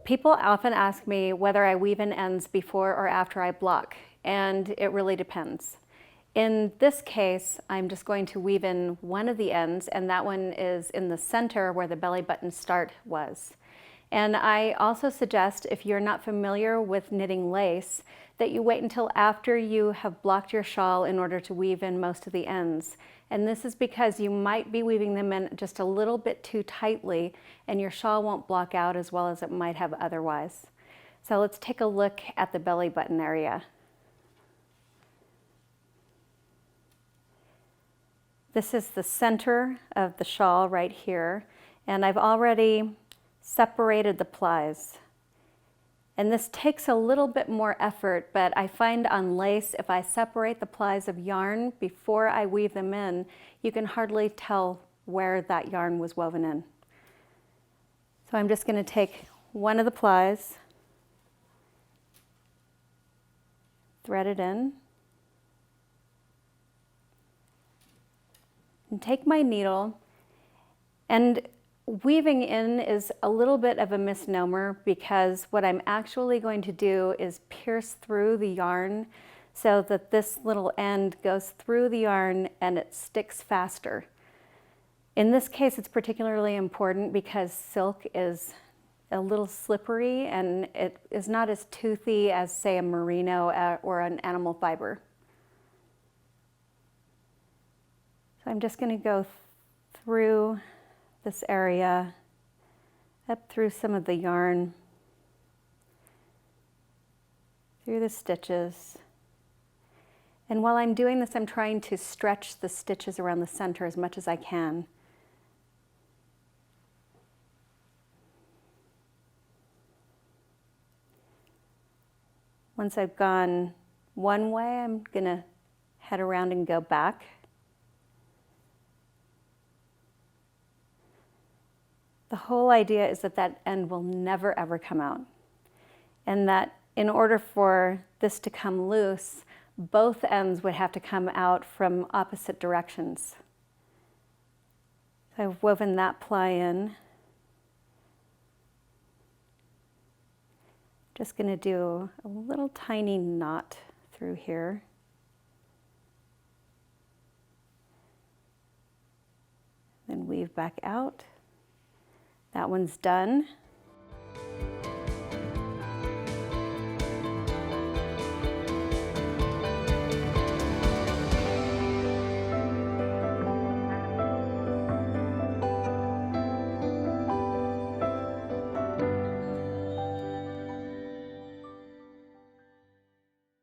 People often ask me whether I weave in ends before or after I block, and it really depends. In this case, I'm just going to weave in one of the ends, and that one is in the center where the belly button start was. And I also suggest, if you're not familiar with knitting lace, that you wait until after you have blocked your shawl in order to weave in most of the ends. And this is because you might be weaving them in just a little bit too tightly, and your shawl won't block out as well as it might have otherwise. So let's take a look at the belly button area. This is the center of the shawl right here, and I've already separated the plies. And this takes a little bit more effort, but I find on lace, if I separate the plies of yarn before I weave them in, you can hardly tell where that yarn was woven in. So I'm just going to take one of the plies, thread it in, and take my needle. And weaving in is a little bit of a misnomer, because what I'm actually going to do is pierce through the yarn so that this little end goes through the yarn and it sticks faster. In this case, it's particularly important because silk is a little slippery and it is not as toothy as, say, a merino or an animal fiber. So I'm just going to go through this area, up through some of the yarn, through the stitches. And while I'm doing this, I'm trying to stretch the stitches around the center as much as I can. Once I've gone one way, I'm going to head around and go back. The whole idea is that that end will never ever come out, and that in order for this to come loose, both ends would have to come out from opposite directions. So I've woven that ply in. Just going to do a little tiny knot through here. Then weave back out. That one's done.